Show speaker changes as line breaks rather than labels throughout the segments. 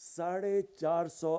450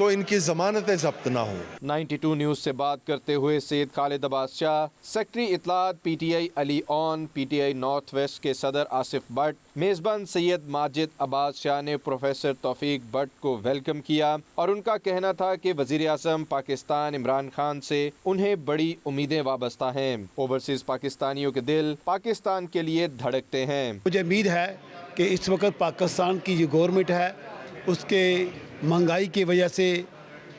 تو ان کی ضمانتیں ضبط نہ ہوں۔
92 نیوز سے بات کرتے ہوئے سید خالد عباس شاہ، سیکرٹری اطلاعات پی ٹی آئی علی اون، پی ٹی آئی نارتھ ویسٹ کے صدر آصف بٹ، میزبان سید ماجد عباس شاہ نے پروفیسر توفیق بٹ کو ویلکم کیا اور ان کا کہنا تھا کہ وزیر اعظم پاکستان عمران خان سے انہیں بڑی امیدیں وابستہ ہیں۔ اوورسیز پاکستانیوں کے دل پاکستان کے لیے دھڑکتے ہیں۔
مجھے امید ہے کہ اس وقت پاکستان کی جو گورنمنٹ ہے اس کے مہنگائی کی وجہ سے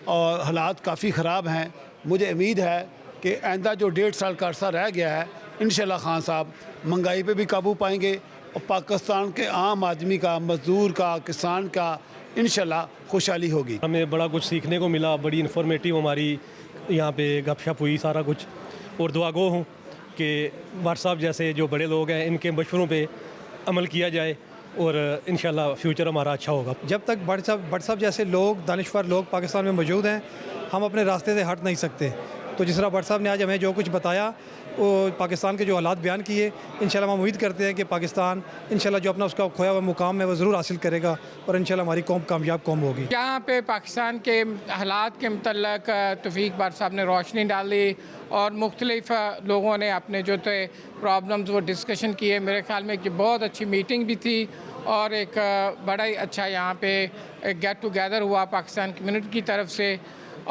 اور حالات کافی خراب ہیں، مجھے امید ہے کہ آئندہ جو 1.5 سال کا عرصہ رہ گیا ہے انشاءاللہ خان صاحب مہنگائی پہ بھی قابو پائیں گے اور پاکستان کے عام آدمی کا، مزدور کا، کسان کا انشاءاللہ خوشحالی ہوگی۔
ہمیں بڑا کچھ سیکھنے کو ملا، بڑی انفارمیٹیو ہماری یہاں پہ گپ شپ ہوئی سارا کچھ، اور دعا گو ہوں کہ بٹ صاحب جیسے جو بڑے لوگ ہیں ان کے مشوروں پہ عمل کیا جائے اور انشاءاللہ فیوچر ہمارا اچھا ہوگا۔
جب تک بٹ صاحب جیسے لوگ، دانشور لوگ پاکستان میں موجود ہیں، ہم اپنے راستے سے ہٹ نہیں سکتے۔ تو جس طرح بٹ صاحب نے آج ہمیں جو کچھ بتایا، وہ پاکستان کے جو حالات بیان کیے، انشاءاللہ ہم امید کرتے ہیں کہ پاکستان انشاءاللہ جو اپنا اس کا کھویا ہوا مقام ہے وہ ضرور حاصل کرے گا اور انشاءاللہ ہماری قوم کامیاب قوم ہوگی۔
یہاں پہ پاکستان کے حالات کے متعلق توفیق بٹ صاحب نے روشنی ڈالی اور مختلف لوگوں نے اپنے جو تھے پرابلمز وہ ڈسکشن کیے۔ میرے خیال میں ایک بہت اچھی میٹنگ بھی تھی اور ایک بڑا ہی اچھا یہاں پہ ایک گیٹ ٹوگیدر ہوا پاکستان کمیونٹی کی طرف سے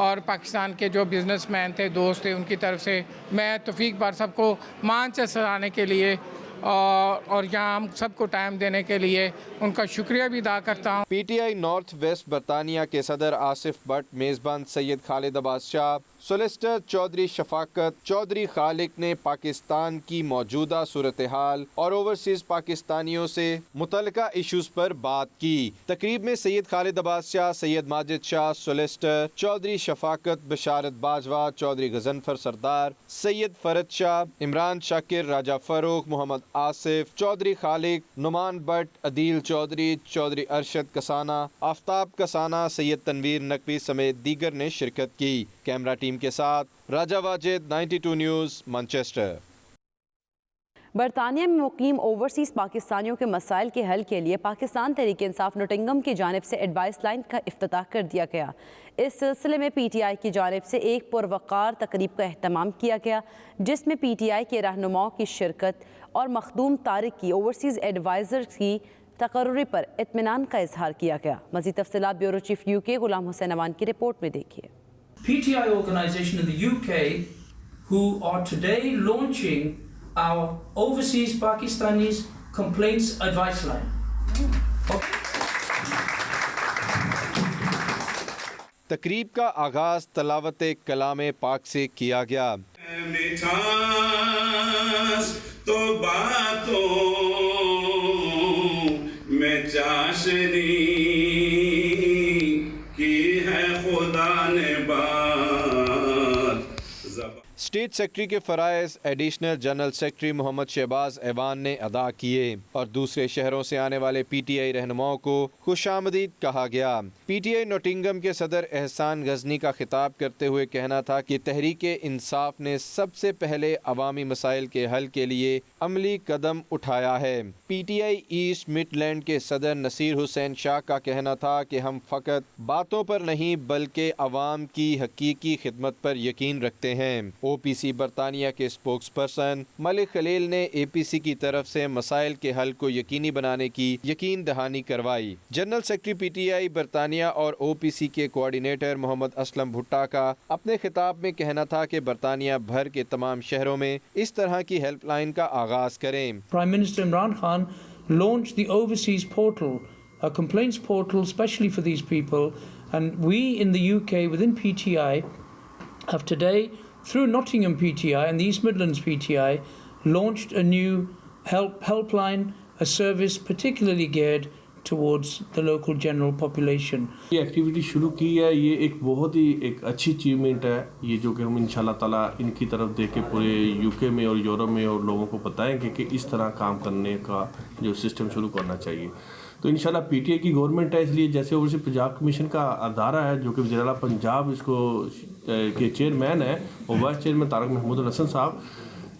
اور پاکستان کے جو بزنس مین تھے، دوست تھے، ان کی طرف سے۔ میں توفیق بٹ صاحب کو مان سے سراہنے کے لیے اور یہاں ہم سب کو ٹائم دینے کے لیے ان کا شکریہ بھی ادا کرتا ہوں۔
پی ٹی آئی نارتھ ویسٹ برطانیہ کے صدر آصف بٹ، میزبان سید خالد عباس شاہ، سولیسٹر چودھری شفاقت چودھری خالق نے پاکستان کی موجودہ صورتحال اور اوورسیز پاکستانیوں سے متعلقہ ایشوز پر بات کی۔ تقریب میں سید خالد عباس شاہ، سید ماجد شاہ، سولیسٹر چودھری شفاقت، بشارت باجوہ، چودھری غضنفر سردار، سید فرد شاہ، عمران شاکر، راجہ فاروق، محمد آصف، چودھری خالق، نعمان بٹ، عدیل چودھری، چودھری ارشد کسانہ، آفتاب کسانہ، سید تنویر نقوی سمیت دیگر نے شرکت کی۔ کیمرہ ٹیم کے ساتھ راجہ واجد، 92 نیوز، مانچسٹر۔
برطانیہ میں مقیم اوورسیز پاکستانیوں کے مسائل کے حل کے لیے پاکستان تحریک انصاف نوٹنگم کی جانب سے ایڈوائس لائن کا افتتاح کر دیا گیا۔ اس سلسلے میں پی ٹی آئی کی جانب سے ایک پروقار تقریب کا اہتمام کیا گیا، جس میں پی ٹی آئی کے رہنماؤں کی شرکت اور مخدوم طارق کی اوورسیز ایڈوائزر کی تقرری پر اطمینان کا اظہار کیا گیا۔ مزید تفصیلات بیورو چیف UK غلام حسین اوان کی رپورٹ میں دیکھیے۔
PTI organization in the UK who are today launching our overseas Pakistanis complaints advice line.
تقریب کا آغاز تلاوت کلام پاک سے کیا گیا۔
تو باتوں میں چاشنی کی ہے خدا نے بات۔
اسٹیٹ سیکرٹری کے فرائض ایڈیشنل جنرل سیکرٹری محمد شہباز ایوان نے ادا کیے اور دوسرے شہروں سے آنے والے پی ٹی آئی رہنماؤں کو خوش آمدید کہا گیا۔ پی ٹی آئی نوٹنگم کے صدر احسان غزنی کا خطاب کرتے ہوئے کہنا تھا کہ تحریک انصاف نے سب سے پہلے عوامی مسائل کے حل کے لیے عملی قدم اٹھایا ہے۔ P T I East Midland کے صدر نصیر حسین شاہ کا کہنا تھا کہ ہم فقط باتوں پر نہیں بلکہ عوام کی حقیقی خدمت پر یقین رکھتے ہیں۔ او پی سی برطانیہ کے اسپوکس پرسن ملک خلیل نے اے پی سی کی طرف سے مسائل کے حل کو یقینی بنانے کی یقین دہانی کروائی۔ جنرل سیکرٹری پی ٹی آئی برطانیہ اور او پی سی کے کوآرڈینیٹر محمد اسلم بھٹا کا اپنے خطاب میں کہنا تھا کہ برطانیہ بھر کے تمام شہروں میں اس طرح کی ہیلپ لائن کا آغاز کریں۔
Prime Minister Imran Khan launched the overseas portal, a complaints portal especially for these people, and we in the UK within PTI have today, through Nottingham PTI and the East Midlands PTI, launched a new helpline, a service particularly geared towards the local general population.
یہ activity شروع کی ہے، یہ ایک بہت ہی ایک اچھی achievement ہے، یہ جو کہ ہم انشاءاللہ تعالیٰ ان کی طرف دیکھ کے پورے UK میں اور یورپ میں اور لوگوں کو بتائیں گے کہ اس طرح کام کرنے کا جو سسٹم شروع کرنا چاہیے۔ تو انشاءاللہ پی ٹی آئی کی گورنمنٹ ہے، اس لیے جیسے اوورسیز پنجاب کمیشن کا ادارہ ہے جو کہ وزیر اعلیٰ پنجاب اس کو کے چیئرمین ہے اور وائس چیئرمین طارق محمود الحسن صاحب،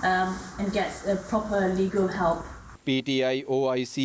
and get proper legal help.
PTI OIC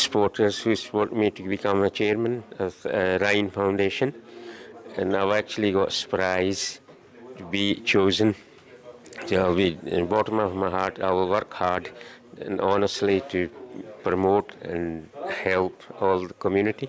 supporters who support me to become a chairman of Ryan Foundation, and I've actually got surprised to be chosen. So I'll be, in the bottom of my heart, I will work hard and honestly to promote and help all the community.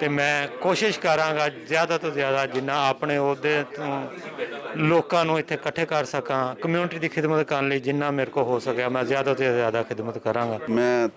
ਤੇ ਮੈਂ ਕੋਸ਼ਿਸ਼ ਕਰਾਂਗਾ ਜ਼ਿਆਦਾ ਤੋਂ ਜ਼ਿਆਦਾ ਜਿੰਨਾ ਆਪਣੇ ਅਹੁਦੇ ਤੋਂ ਲੋਕਾਂ ਨੂੰ ਇੱਥੇ ਇਕੱਠੇ ਕਰ ਸਕਾਂ, ਕਮਿਊਨਿਟੀ ਦੀ ਖਿਦਮਤ ਕਰਨ ਲਈ ਜਿੰਨਾ ਮੇਰੇ ਕੋਲ ਹੋ ਸਕਿਆ ਮੈਂ ਜ਼ਿਆਦਾ ਤੋਂ ਜ਼ਿਆਦਾ ਖਿਦਮਤ ਕਰਾਂਗਾ।
ਮੈਂ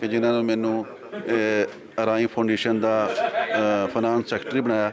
ਕਿ ਜਿਨ੍ਹਾਂ ਨੇ ਮੈਨੂੰ ਅਰਾਈ ਫਾਊਂਡੇਸ਼ਨ ਦਾ ਫਾਈਨਾਂਸ ਸੈਕਟਰੀ ਬਣਾਇਆ।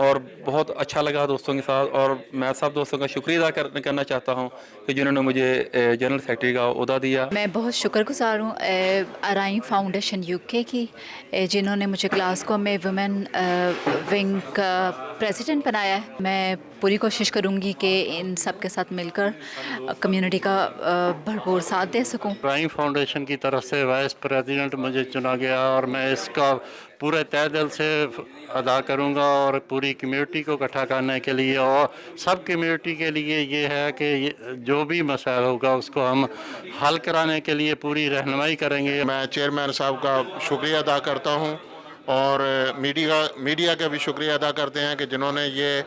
اور بہت اچھا لگا دوستوں کے ساتھ. اور میں سب دوستوں کا شکریہ ادا کرنا چاہتا ہوں کہ جنہوں نے مجھے جنرل سیکرٹری کا عہدہ دیا.
میں بہت شکر گزار ہوں ارائن فاؤنڈیشن UK کی جنہوں نے مجھے گلاسگو میں ویمن ونگ کا پریزیڈنٹ بنایا ہے. میں پوری کوشش کروں گی کہ ان سب کے ساتھ مل کر کمیونٹی کا بھرپور ساتھ دے سکوں.
ارائن فاؤنڈیشن کی طرف سے وائس پریزیڈنٹ مجھے چنا گیا اور میں اس کا پورے تہ دل سے ادا کروں گا اور پوری کمیونٹی کو اکٹھا کرنے کے لیے اور سب کمیونٹی کے لیے یہ ہے کہ جو بھی مسائل ہوگا اس کو ہم حل کرانے کے لیے پوری رہنمائی کریں گے.
میں چیئرمین صاحب کا شکریہ ادا کرتا ہوں اور میڈیا کا بھی شکریہ ادا کرتے ہیں کہ جنہوں نے یہ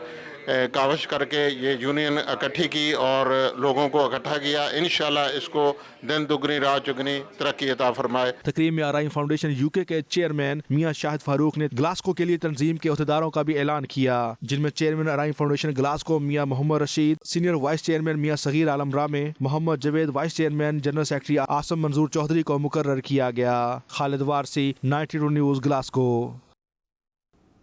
کاوش کر کے یہ یونین اکٹھی کی اور لوگوں کو اکٹھا کیا. انشاءاللہ اس کو دن دگنی رات چگنی ترقی عطا فرمائے.
تقریب میں ارائن فاؤنڈیشن UK کے چیئرمین میاں شاہد فاروق نے گلاسگو کے لیے تنظیم کے عہدیداروں کا بھی اعلان کیا، جن میں chairman ارائن foundation Glasgow Mian Muhammad Rashid, senior vice chairman Mian Saghir Alam Ramay, Muhammad Javed vice chairman, general secretary Asim Manzoor Chaudhry کو مقرر کیا گیا. Khalid Warsi, 92 news, Glasgow.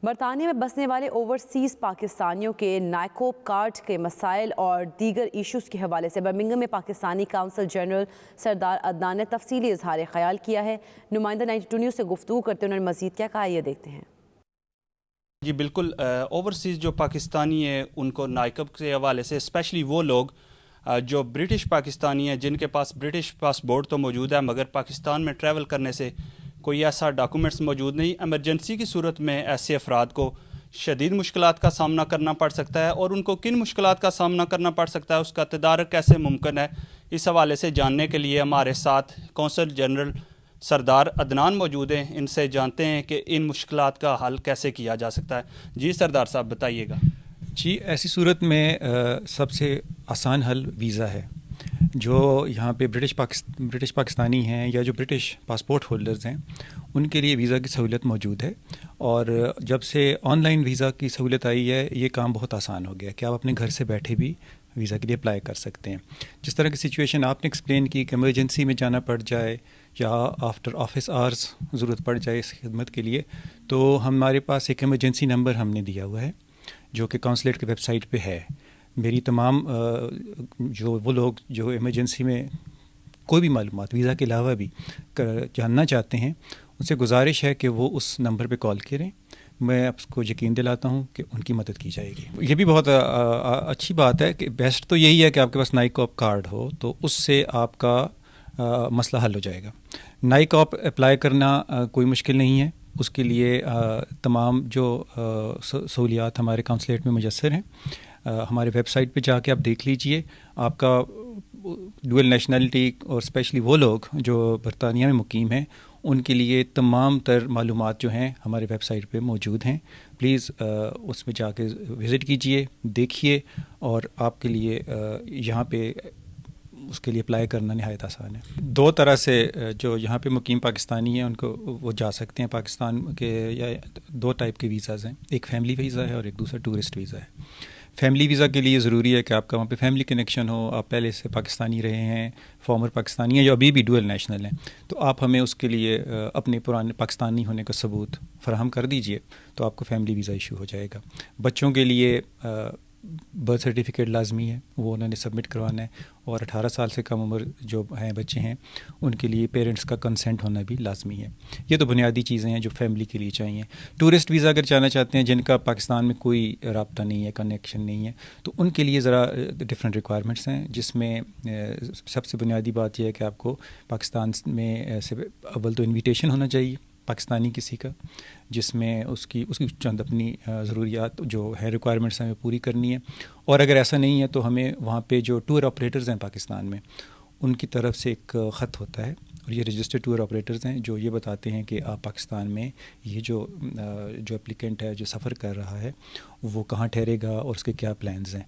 برطانیہ میں بسنے والے اوورسیز پاکستانیوں کے نائکوب کارڈ کے مسائل اور دیگر ایشوز کے حوالے سے برمنگھم میں پاکستانی کونسل جنرل سردار عدنان نے تفصیلی اظہار خیال کیا ہے. نمائندہ 92 نیوز سے گفتگو کرتے انہوں نے مزید کیا کہا، یہ دیکھتے ہیں.
جی بالکل، اوورسیز جو پاکستانی ہیں ان کو نائکوب کے حوالے سے اسپیشلی وہ لوگ جو برٹش پاکستانی ہیں جن کے پاس برٹش پاسپورٹ تو موجود ہے مگر پاکستان میں ٹریول کرنے سے کوئی ایسا ڈاکومنٹس موجود نہیں. ایمرجنسی کی صورت میں ایسے افراد کو شدید مشکلات کا سامنا کرنا پڑ سکتا ہے اور ان کو کن مشکلات کا سامنا کرنا پڑ سکتا ہے، اس کا تدارک کیسے ممکن ہے، اس حوالے سے جاننے کے لیے ہمارے ساتھ کونسل جنرل سردار عدنان موجود ہیں. ان سے جانتے ہیں کہ ان مشکلات کا حل کیسے کیا جا سکتا ہے. جی سردار صاحب بتائیے گا.
جی ایسی صورت میں سب سے آسان حل ویزا ہے. جو یہاں پہ برٹش پاکستانی ہیں یا جو برٹش پاسپورٹ ہولڈرز ہیں ان کے لیے ویزا کی سہولت موجود ہے. اور جب سے آن لائن ویزا کی سہولت آئی ہے یہ کام بہت آسان ہو گیا کہ آپ اپنے گھر سے بیٹھے بھی ویزا کے لیے اپلائی کر سکتے ہیں. جس طرح کی سچویشن آپ نے ایکسپلین کی کہ ایمرجنسی میں جانا پڑ جائے یا آفٹر آفس آورز ضرورت پڑ جائے اس خدمت کے لیے، تو ہمارے پاس ایک ایمرجنسی نمبر ہم نے دیا ہوا ہے جو کہ کونسلیٹ کی ویب سائٹ پہ ہے. میری تمام جو وہ لوگ جو ایمرجنسی میں کوئی بھی معلومات ویزا کے علاوہ بھی جاننا چاہتے ہیں ان سے گزارش ہے کہ وہ اس نمبر پہ کال کریں. میں آپ کو یقین دلاتا ہوں کہ ان کی مدد کی جائے گی. یہ بھی بہت اچھی بات ہے کہ بیسٹ تو یہی ہے کہ آپ کے پاس نائکوب کارڈ ہو تو اس سے آپ کا مسئلہ حل ہو جائے گا. نائکوب اپلائی کرنا کوئی مشکل نہیں ہے. اس کے لیے تمام جو سہولیات ہمارے کونسلیٹ میں میسر ہیں. ہمارے ویب سائٹ پہ جا کے آپ دیکھ لیجئے. آپ کا ڈوئل نیشنلٹی اور اسپیشلی وہ لوگ جو برطانیہ میں مقیم ہیں ان کے لیے تمام تر معلومات جو ہیں ہمارے ویب سائٹ پہ موجود ہیں. پلیز اس میں جا کے وزٹ کیجئے، دیکھیے، اور آپ کے لیے یہاں پہ اس کے لیے اپلائی کرنا نہایت آسان ہے. دو طرح سے جو یہاں پہ مقیم پاکستانی ہیں ان کو وہ جا سکتے ہیں پاکستان کے. یا دو ٹائپ کے ویزاز ہیں، ایک فیملی ویزا ہے اور ایک دوسرا ٹورسٹ ویزا ہے. فیملی ویزا کے لیے ضروری ہے کہ آپ کا وہاں پہ فیملی کنیکشن ہو، آپ پہلے سے پاکستانی رہے ہیں، فارمر پاکستانی ہیں جو ابھی بھی ڈوئل نیشنل ہیں، تو آپ ہمیں اس کے لیے اپنے پرانے پاکستانی ہونے کا ثبوت فراہم کر دیجئے تو آپ کو فیملی ویزا ایشو ہو جائے گا. بچوں کے لیے برتھ سرٹیفکیٹ لازمی ہے، وہ انہوں نے سبمٹ کروانا ہے. اور 18 سال سے کم عمر جو ہیں بچے ہیں ان کے لیے پیرنٹس کا کنسنٹ ہونا بھی لازمی ہے. یہ تو بنیادی چیزیں ہیں جو فیملی کے لیے چاہیے. ٹورسٹ ویزا اگر جانا چاہتے ہیں جن کا پاکستان میں کوئی رابطہ نہیں ہے، کنیکشن نہیں ہے، تو ان کے لیے ذرا ڈفرینٹ ریکوائرمنٹس ہیں، جس میں سب سے بنیادی بات یہ ہے کہ آپ کو پاکستان میں سے اول تو انویٹیشن ہونا چاہیے پاکستانی کسی کا، جس میں اس کی چند اپنی ضروریات جو ہے ریکوائرمنٹس ہمیں پوری کرنی ہے. اور اگر ایسا نہیں ہے تو ہمیں وہاں پہ جو ٹور آپریٹرز ہیں پاکستان میں ان کی طرف سے ایک خط ہوتا ہے، اور یہ رجسٹرڈ ٹور آپریٹرز ہیں جو یہ بتاتے ہیں کہ آپ پاکستان میں یہ جو اپلیکنٹ ہے جو سفر کر رہا ہے وہ کہاں ٹھہرے گا اور اس کے کیا پلانز ہیں.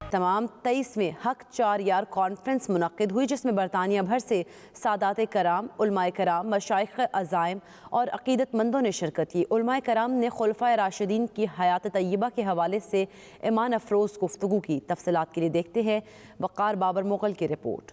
تمام 23ویں حق 4 یار کانفرنس منعقد ہوئی، جس میں برطانیہ بھر سے سادات کرام، علماء کرام، مشائخ عزائم اور عقیدت مندوں نے شرکت کی. علماء کرام نے خلفائے راشدین کی حیات طیبہ کے حوالے سے ایمان افروز گفتگو کی. تفصیلات کے لیے دیکھتے ہیں وقار بابر مغل کی report.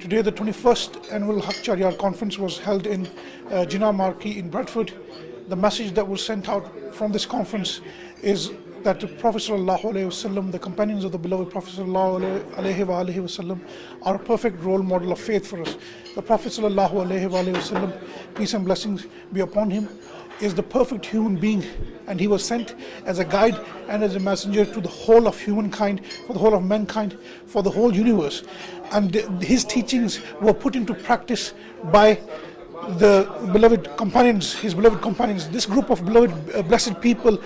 Today the 21st annual Haq 4 Yaar conference was held in Jinnah Marquee in Bradford. The message that was sent out from this conference is that the Prophet ﷺ, the companions of the beloved Prophet ﷺ, are a perfect role model of faith for us. The Prophet ﷺ, peace and blessings be upon him, is the perfect human being, and he was sent as a guide and as a messenger to the whole of humankind, for the whole of mankind, for the whole universe. And his teachings were put into practice by the beloved companions, his beloved companions. This group of beloved blessed people,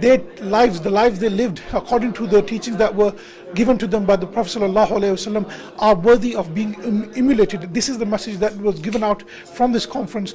their lives, the lives they lived according to the teachings that were given to them by the Prophet ﷺ, are worthy of being emulated. This is the message that was given out from this conference.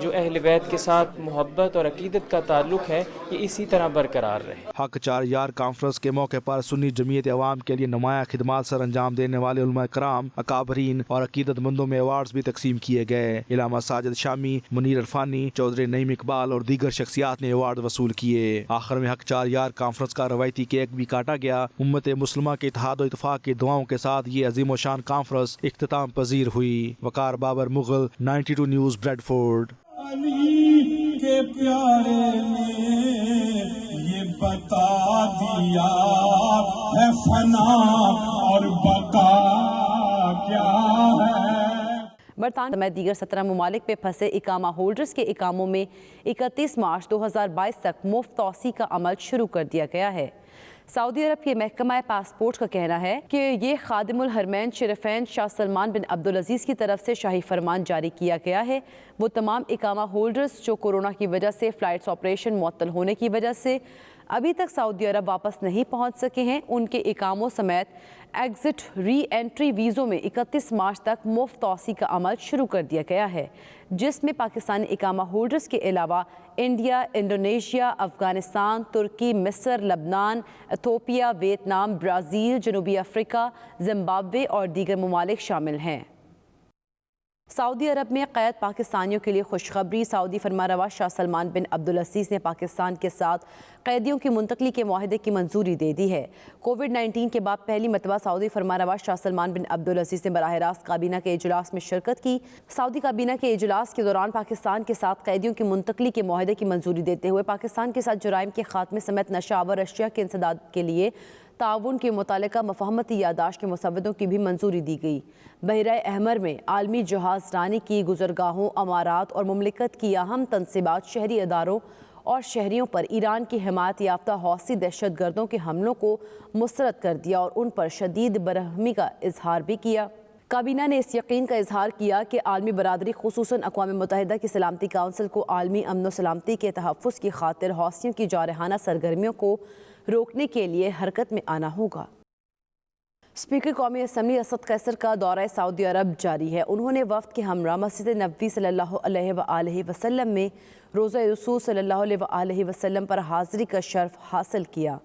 جو اہل بیت کے ساتھ محبت اور عقیدت کا تعلق ہے یہ اسی طرح برقرار رہے۔
حق چار یار کانفرنس کے موقع پر سنی جمعیت عوام کے لیے نمایاں خدمات سر انجام دینے والے علماء کرام، اکابرین اور عقیدت مندوں میں ایوارڈز بھی تقسیم کیے گئے۔ علامہ ساجد شامی، منیر عرفانی، چودھری نعیم اقبال اور دیگر شخصیات نے ایوارڈ وصول کیے۔ آخر میں حق چار یار کانفرنس کا روایتی کیک بھی کاٹا گیا۔ امت مسلمہ کے اتحاد و اتفاق کی دعاؤں کے ساتھ یہ عظیم و شان کانفرنس اختتام پذیر ہوئی۔ Waqar Babar, Mughal, 92 news, Bradford.
Ali کے پیارے نے یہ بتا دیا ہے فنا اور بقا کیا ہے۔
برطانیہ سمیت دیگر 17 ممالک میں پھنسے اقامہ ہولڈرز کے اقاموں میں 31 مارچ 2022 تک مفت توسیع کا عمل شروع کر دیا گیا ہے۔ سعودی عرب کے محکمہ پاسپورٹ کا کہنا ہے کہ یہ خادم الحرمین شریفین شاہ سلمان بن عبدالعزیز کی طرف سے شاہی فرمان جاری کیا گیا ہے۔ وہ تمام اقامہ ہولڈرز جو کورونا کی وجہ سے فلائٹس آپریشن معطل ہونے کی وجہ سے ابھی تک سعودی عرب واپس نہیں پہنچ سکے ہیں، ان کے اقاموں سمیت ایگزٹ ری انٹری ویزوں میں 31 مارچ تک مفت توسیع کا عمل شروع کر دیا گیا ہے، جس میں پاکستانی اقامہ ہولڈرز کے علاوہ انڈیا، انڈونیشیا، افغانستان، ترکی، مصر، لبنان، ایتھوپیا، ویتنام، برازیل، جنوبی افریقہ، زمبابوے اور دیگر ممالک شامل ہیں۔ سعودی عرب میں قید پاکستانیوں کے لیے خوشخبری۔ سعودی فرمانروا شاہ سلمان بن عبدالعزیز نے پاکستان کے ساتھ قیدیوں کی منتقلی کے معاہدے کی منظوری دے دی ہے۔ کووڈ-19 کے بعد پہلی مرتبہ سعودی فرمانروا شاہ سلمان بن عبدالعزیز نے براہ راست کابینہ کے اجلاس میں شرکت کی۔ سعودی کابینہ کے اجلاس کے دوران پاکستان کے ساتھ قیدیوں کی منتقلی کے معاہدے کی منظوری دیتے ہوئے پاکستان کے ساتھ جرائم کے خاتمے سمیت نشہ آور اشیاء کے انسداد کے لیے تعاون کے متعلقہ مفاہمتی یادداشت کے مسودوں کی بھی منظوری دی گئی۔ بحیرہ احمر میں عالمی جہاز رانی کی گزرگاہوں، امارات اور مملکت کی اہم تنصیبات، شہری اداروں اور شہریوں پر ایران کی حمایت یافتہ حوثی دہشت گردوں کے حملوں کو مسترد کر دیا اور ان پر شدید برہمی کا اظہار بھی کیا۔ کابینہ نے اس یقین کا اظہار کیا کہ عالمی برادری خصوصاً اقوام متحدہ کی سلامتی کونسل کو عالمی امن و سلامتی کے تحفظ کی خاطر حوثیوں کی جارحانہ سرگرمیوں کو روکنے کے لیے حرکت میں آنا ہوگا۔ اسپیکر قومی اسمبلی اسد قیصر کا دورہ سعودی عرب جاری ہے۔ انہوں نے وفد کے ہمراہ مسجد نبوی صلی اللہ علیہ وآلہ وسلم میں روزہ رسول صلی اللہ علیہ وآلہ وسلم پر حاضری کا شرف حاصل کیا۔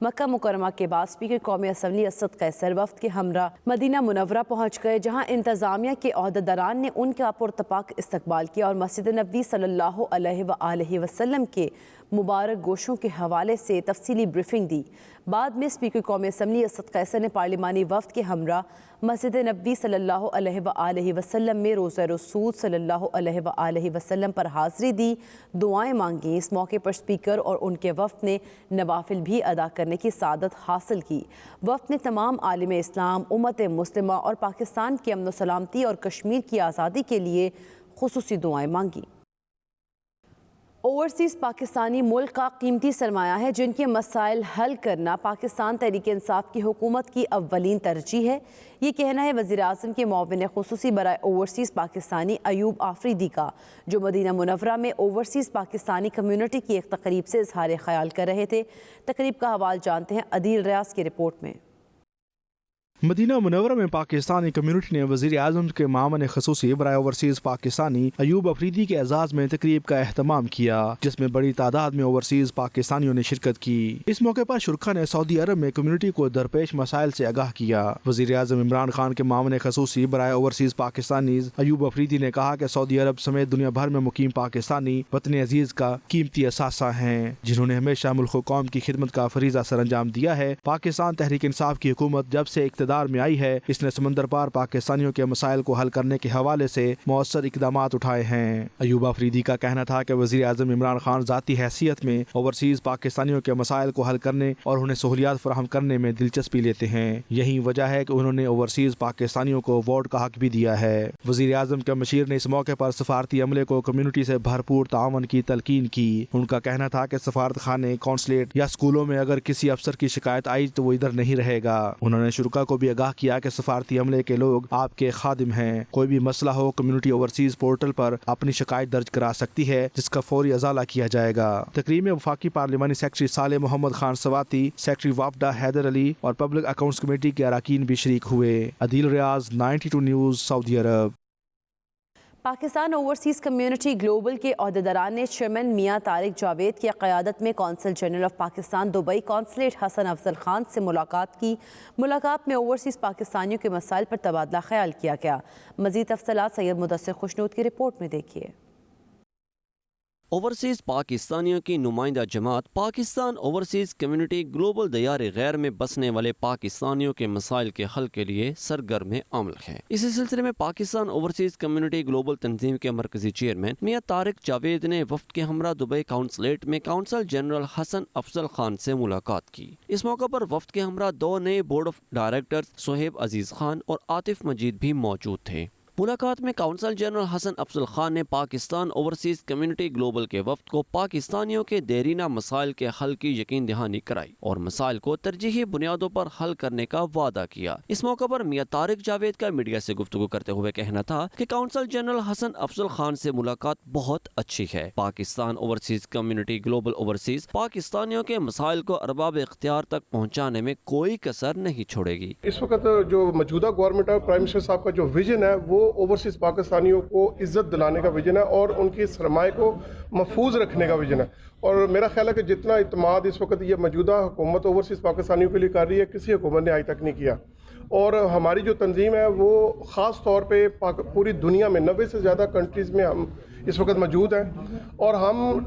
مکہ مکرمہ کے بعد اسپیکر قومی اسمبلی اسد قیصر وفد کے ہمراہ مدینہ منورہ پہنچ گئے، جہاں انتظامیہ کے عہدیداران نے ان کا پرتپاک استقبال کیا اور مسجد نبوی صلی اللہ علیہ وآلہ وسلم کے مبارک گوشوں کے حوالے سے تفصیلی بریفنگ دی۔ بعد میں اسپیکر قومی اسمبلی اسد قیصر نے پارلیمانی وفد کے ہمراہ مسجد نبوی صلی اللہ علیہ وآلہ وسلم میں روزہ رسول صلی اللہ علیہ وآلہ وسلم پر حاضری دی، دعائیں مانگیں۔ اس موقع پر اسپیکر اور ان کے وفد نے نوافل بھی ادا کرنے کی سعادت حاصل کی۔ وفد نے تمام عالم اسلام، امت مسلمہ اور پاکستان کی امن و سلامتی اور کشمیر کی آزادی کے لیے خصوصی دعائیں مانگی۔ اوورسیز پاکستانی ملک کا قیمتی سرمایہ ہے، جن کے مسائل حل کرنا پاکستان تحریک انصاف کی حکومت کی اولین ترجیح ہے۔ یہ کہنا ہے وزیر اعظم کے معاون خصوصی برائے اوورسیز پاکستانی ایوب آفریدی کا، جو مدینہ منورہ میں اوورسیز پاکستانی کمیونٹی کی ایک تقریب سے اظہار خیال کر رہے تھے۔ تقریب کا حوالہ جانتے ہیں عدیل ریاض کی رپورٹ میں۔
مدینہ منورہ میں پاکستانی کمیونٹی نے وزیر اعظم کے معاون خصوصی برائے اوورسیز پاکستانی ایوب آفریدی کے اعزاز میں تقریب کا اہتمام کیا، جس میں بڑی تعداد میں اوورسیز پاکستانیوں نے شرکت کی۔ اس موقع پر شرکا نے سعودی عرب میں کمیونٹی کو درپیش مسائل سے آگاہ کیا۔ وزیر اعظم عمران خان کے معاون خصوصی برائے اوورسیز پاکستانی ایوب آفریدی نے کہا کہ سعودی عرب سمیت دنیا بھر میں مقیم پاکستانی وطن عزیز کا قیمتی اثاثہ ہیں، جنہوں نے ہمیشہ ملک و قوم کی خدمت کا فریضہ سر انجام دیا ہے۔ پاکستان تحریک انصاف کی حکومت جب سے اقتدار میں آئی ہے، اس نے سمندر پار پاکستانیوں کے مسائل کو حل کرنے کے حوالے سے مؤثر اقدامات اٹھائے ہیں۔ ایوب آفریدی کا کہنا تھا کہ وزیر اعظم عمران خان ذاتی حیثیت میں اوورسیز پاکستانیوں کے مسائل کو حل کرنے اور انہیں سہولیات فراہم کرنے میں دلچسپی لیتے ہیں۔ یہی وجہ ہے کہ انہوں نے اوورسیز پاکستانیوں کو ووٹ کا حق بھی دیا ہے۔ وزیر اعظم کے مشیر نے اس موقع پر سفارتی عملے کو کمیونٹی سے بھرپور تعاون کی تلقین کی۔ ان کا کہنا تھا کہ سفارت خانے، قونصلیٹ یا اسکولوں میں اگر کسی افسر کی شکایت آئی تو وہ ادھر نہیں رہے گا۔ انہوں نے شرکا کو بھی آگاہ کیا کہ سفارتی عملے کے لوگ آپ کے خادم ہیں، کوئی بھی مسئلہ ہو کمیونٹی اوورسیز پورٹل پر اپنی شکایت درج کرا سکتی ہے، جس کا فوری ازالہ کیا جائے گا۔ تقریب میں وفاقی پارلیمانی سیکرٹری صالح محمد خان سواتی، سیکرٹری وافدہ حیدر علی اور پبلک اکاؤنٹس کمیٹی کے اراکین بھی شریک ہوئے۔ عدیل ریاض، 92 نیوز، سعودی عرب۔
پاکستان اوورسیز کمیونٹی گلوبل کے عہدیداران نے چیئرمین میاں طارق جاوید کی قیادت میں consul general of Pakistan Dubai consulate Hassan Afzal Khan سے ملاقات کی۔ ملاقات میں اوورسیز پاکستانیوں کے مسائل پر تبادلہ خیال کیا گیا۔ مزید تفصیلات سید مدثر خوشنود کی رپورٹ میں دیکھیے۔
اوورسیز پاکستانیوں کی نمائندہ جماعت پاکستان اوورسیز کمیونٹی گلوبل دیار غیر میں بسنے والے پاکستانیوں کے مسائل کے حل کے لیے سرگرم عمل ہے۔ اسی سلسلے میں پاکستان اوورسیز کمیونٹی گلوبل تنظیم کے مرکزی چیئرمین میاں طارق جاوید نے وفد کے ہمراہ دبئی کونسلیٹ میں قونصل جنرل حسن افضل خان سے ملاقات کی۔ اس موقع پر وفد کے ہمراہ 2 نئے بورڈ آف ڈائریکٹرز صہیب عزیز خان اور عاطف مجید بھی موجود تھے۔ ملاقات میں قونصل جنرل حسن افضل خان نے پاکستان اوورسیز کمیونٹی گلوبل کے وفد کو پاکستانیوں کے دیرینہ مسائل کے حل کی یقین دہانی کرائی اور مسائل کو ترجیحی بنیادوں پر حل کرنے کا وعدہ کیا۔ اس موقع پر میاں طارق جاوید کا میڈیا سے گفتگو کرتے ہوئے کہنا تھا کہ قونصل جنرل حسن افضل خان سے ملاقات بہت اچھی ہے۔ Pakistan overseas community global overseas پاکستانیوں کے مسائل کو ارباب اختیار تک پہنچانے میں کوئی کسر نہیں چھوڑے گی۔
اس وقت جو موجودہ گورنمنٹ ہے، پرائم منسٹر صاحب کا جو ویژن ہے وہ اوورسیز پاکستانیوں کو عزت دلانے کا ویژن ہے اور ان کی سرمایہ کو محفوظ رکھنے کا ویژن ہے، اور میرا خیال ہے کہ جتنا اعتماد اس وقت یہ موجودہ حکومت اوورسیز پاکستانیوں کے لیے کر رہی ہے کسی حکومت نے آج تک نہیں کیا، اور ہماری جو تنظیم ہے وہ خاص طور پہ پوری دنیا میں 90 سے زیادہ کنٹریز میں ہم اس وقت موجود ہیں، اور ہم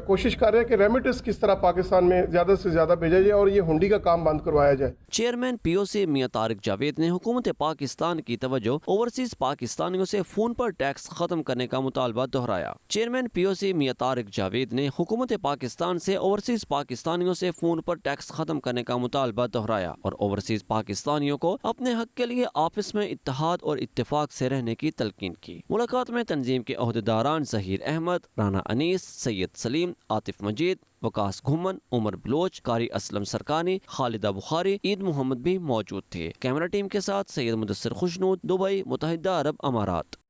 کوشش کر رہے ہیں کہ ریمیٹنس کس طرح پاکستان میں زیادہ سے زیادہ بھیجا جائے اور یہ ہنڈی کا کام بند کروایا جائے۔
چیئرمین پی او سی میاں طارق جاوید نے حکومت پاکستان کی توجہ اوورسیز پاکستانیوں سے فون پر ٹیکس ختم کرنے کا مطالبہ دہرایا۔ چیئرمین پی او سی میاں طارق جاوید نے حکومت پاکستان سے اوورسیز پاکستانیوں سے فون پر ٹیکس ختم کرنے کا مطالبہ دہرایا اور اوورسیز پاکستانیوں کو اپنے حق کے لیے آپس میں اتحاد اور اتفاق سے رہنے کی تلقین کی۔ ملاقات میں تنظیم کے عہدیداران ظہیر احمد، رانا انیس، سید سلیم، عاطف مجید، وکاس گھمن، عمر بلوچ، قاری اسلم سرکانی، خالدہ بخاری، عید محمد بھی موجود تھے۔ کیمرہ ٹیم کے ساتھ سید مدثر خوشنود، دبئی، متحدہ عرب امارات۔